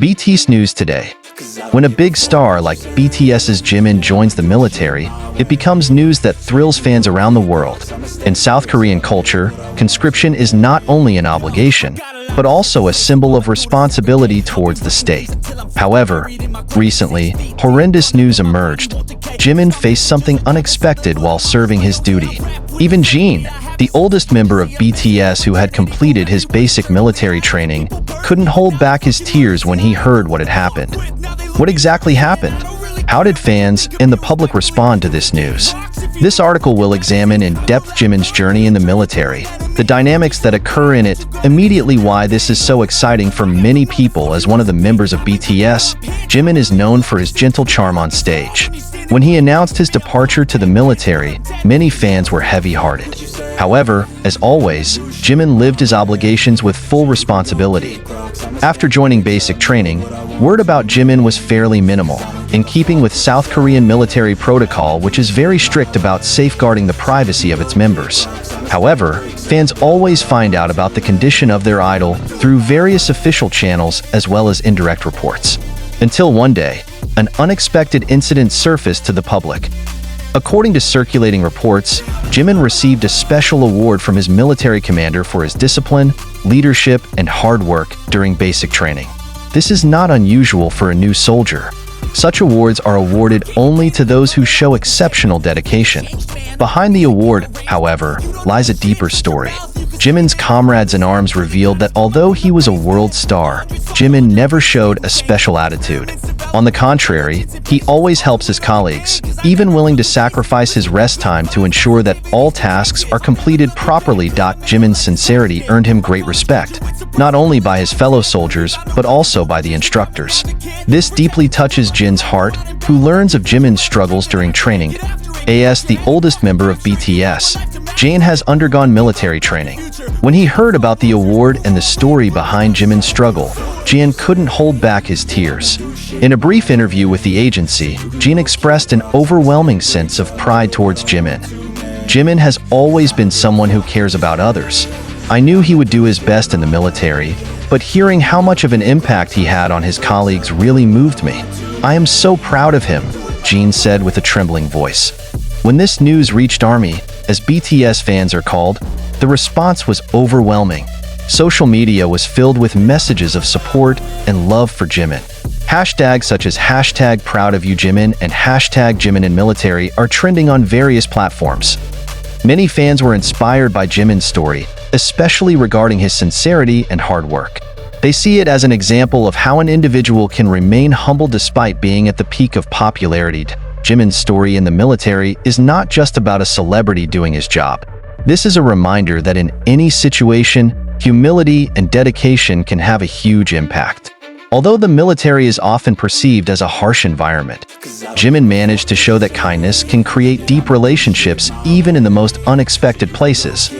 BTS News Today. When a big star like BTS's Jimin joins the military, it becomes news that thrills fans around the world. In South Korean culture, conscription is not only an obligation, but also a symbol of responsibility towards the state. However, recently, horrendous news emerged. Jimin faced something unexpected while serving his duty. Even Jimin, the oldest member of BTS who had completed his basic military training, couldn't hold back his tears when he heard what had happened. What exactly happened? How did fans and the public respond to this news? This article will examine in depth Jimin's journey in the military, the dynamics that occur in it, immediately why this is so exciting for many people. As one of the members of BTS, Jimin is known for his gentle charm on stage. When he announced his departure to the military, many fans were heavy-hearted. However, as always, Jimin lived his obligations with full responsibility. After joining basic training, word about Jimin was fairly minimal, in keeping with South Korean military protocol, which is very strict about safeguarding the privacy of its members. However, fans always find out about the condition of their idol through various official channels as well as indirect reports. Until one day, an unexpected incident surfaced to the public. According to circulating reports, Jimin received a special award from his military commander for his discipline, leadership, and hard work during basic training. This is not unusual for a new soldier. Such awards are awarded only to those who show exceptional dedication. Behind the award, however, lies a deeper story. Jimin's comrades in arms revealed that although he was a world star, Jimin never showed a special attitude. On the contrary, he always helps his colleagues, even willing to sacrifice his rest time to ensure that all tasks are completed properly. Jimin's sincerity earned him great respect, not only by his fellow soldiers, but also by the instructors. This deeply touches Jin's heart, who learns of Jimin's struggles during training. As the oldest member of BTS, Jin has undergone military training. When he heard about the award and the story behind Jimin's struggle, Jin couldn't hold back his tears. In a brief interview with the agency, Jin expressed an overwhelming sense of pride towards Jimin. Jimin has always been someone who cares about others. I knew he would do his best in the military, but hearing how much of an impact he had on his colleagues really moved me. I am so proud of him, Jin said with a trembling voice. When this news reached Army, as BTS fans are called, the response was overwhelming. Social media was filled with messages of support and love for Jimin. Hashtags such as #ProudOfYouJimin and #JiminInMilitary are trending on various platforms. Many fans were inspired by Jimin's story, especially regarding his sincerity and hard work. They see it as an example of how an individual can remain humble despite being at the peak of popularity. Jimin's story in the military is not just about a celebrity doing his job. This is a reminder that in any situation, humility and dedication can have a huge impact. Although the military is often perceived as a harsh environment, Jimin managed to show that kindness can create deep relationships even in the most unexpected places.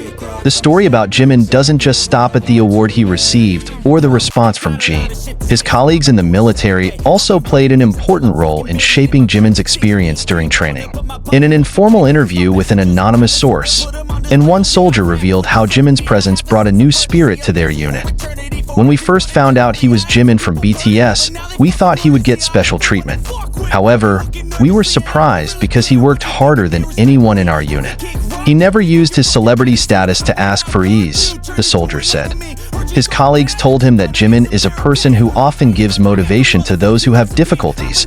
The story about Jimin doesn't just stop at the award he received or the response from Jin. His colleagues in the military also played an important role in shaping Jimin's experience during training. In an informal interview with an anonymous source, one soldier revealed how Jimin's presence brought a new spirit to their unit. When we first found out he was Jimin from BTS, we thought he would get special treatment. However, we were surprised because he worked harder than anyone in our unit. He never used his celebrity status to ask for ease, the soldier said. His colleagues told him that Jimin is a person who often gives motivation to those who have difficulties,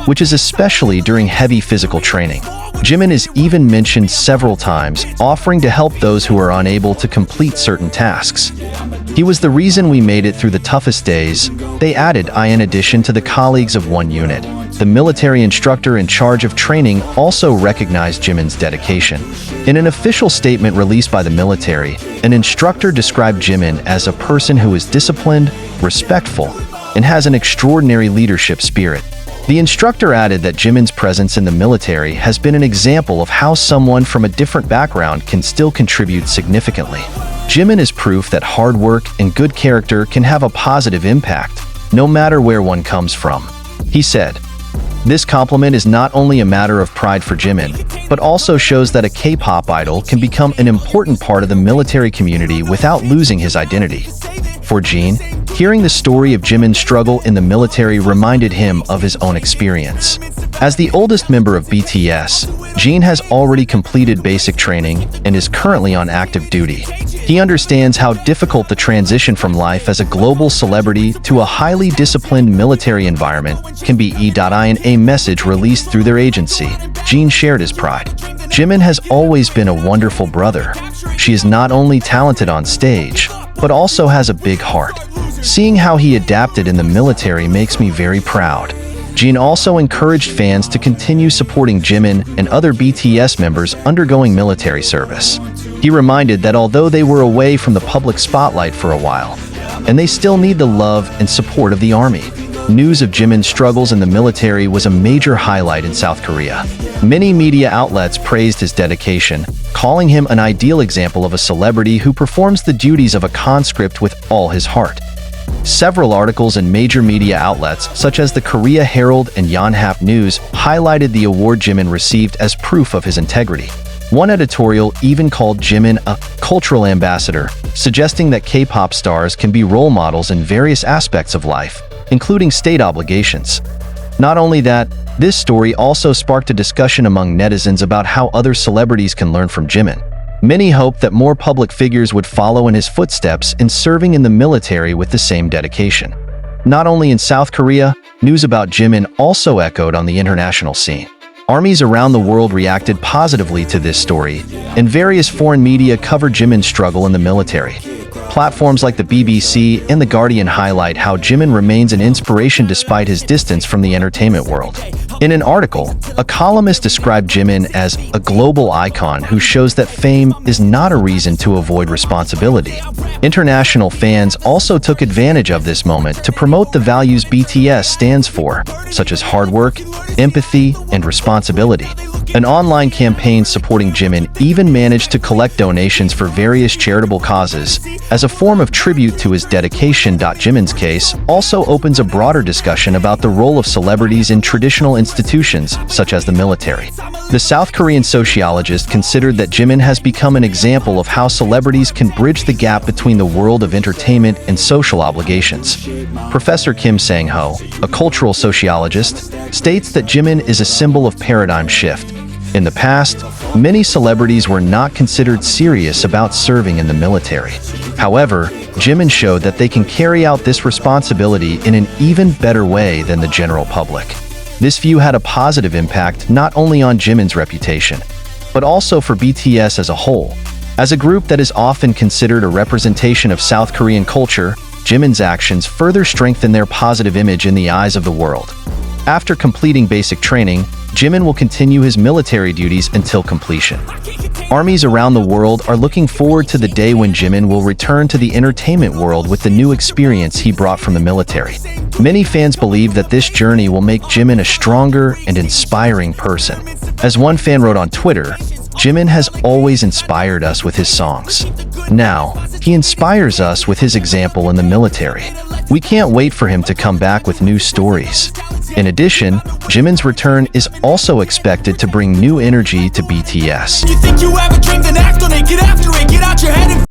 which is especially during heavy physical training. Jimin is even mentioned several times, offering to help those who are unable to complete certain tasks. He was the reason we made it through the toughest days, they added. In addition to the colleagues of one unit, the military instructor in charge of training also recognized Jimin's dedication. In an official statement released by the military, an instructor described Jimin as a person who is disciplined, respectful, and has an extraordinary leadership spirit. The instructor added that Jimin's presence in the military has been an example of how someone from a different background can still contribute significantly. Jimin is proof that hard work and good character can have a positive impact, no matter where one comes from, he said. This compliment is not only a matter of pride for Jimin, but also shows that a K-pop idol can become an important part of the military community without losing his identity. For Jin, hearing the story of Jimin's struggle in the military reminded him of his own experience. As the oldest member of BTS, Jin has already completed basic training and is currently on active duty. He understands how difficult the transition from life as a global celebrity to a highly disciplined military environment can be. In a message released through their agency, Jin shared his pride. Jimin has always been a wonderful brother. She is not only talented on stage, but also has a big heart. Seeing how he adapted in the military makes me very proud. Jin also encouraged fans to continue supporting Jimin and other BTS members undergoing military service. He reminded that although they were away from the public spotlight for a while, and they still need the love and support of the army. News of Jimin's struggles in the military was a major highlight in South Korea. Many media outlets praised his dedication, calling him an ideal example of a celebrity who performs the duties of a conscript with all his heart. Several articles in major media outlets, such as the Korea Herald and Yonhap News, highlighted the award Jimin received as proof of his integrity. One editorial even called Jimin a cultural ambassador, suggesting that K-pop stars can be role models in various aspects of life, including state obligations. Not only that, this story also sparked a discussion among netizens about how other celebrities can learn from Jimin. Many hoped that more public figures would follow in his footsteps in serving in the military with the same dedication. Not only in South Korea, news about Jimin also echoed on the international scene. Armies around the world reacted positively to this story, and various foreign media covered Jimin's struggle in the military. Platforms like the BBC and The Guardian highlight how Jimin remains an inspiration despite his distance from the entertainment world. In an article, a columnist described Jimin as a global icon who shows that fame is not a reason to avoid responsibility. International fans also took advantage of this moment to promote the values BTS stands for, such as hard work, empathy, and responsibility. An online campaign supporting Jimin even managed to collect donations for various charitable causes as a form of tribute to his dedication. Jimin's case also opens a broader discussion about the role of celebrities in traditional institutions, such as the military. The South Korean sociologist considered that Jimin has become an example of how celebrities can bridge the gap between the world of entertainment and social obligations. Professor Kim Sang-ho, a cultural sociologist, states that Jimin is a symbol of paradigm shift. In the past, many celebrities were not considered serious about serving in the military. However, Jimin showed that they can carry out this responsibility in an even better way than the general public. This view had a positive impact not only on Jimin's reputation, but also for BTS as a whole. As a group that is often considered a representation of South Korean culture, Jimin's actions further strengthen their positive image in the eyes of the world. After completing basic training, Jimin will continue his military duties until completion. Armies around the world are looking forward to the day when Jimin will return to the entertainment world with the new experience he brought from the military. Many fans believe that this journey will make Jimin a stronger and inspiring person. As one fan wrote on Twitter, Jimin has always inspired us with his songs. Now, he inspires us with his example in the military. We can't wait for him to come back with new stories. In addition, Jimin's return is also expected to bring new energy to BTS. You think you have a dream, then act on it, get after it.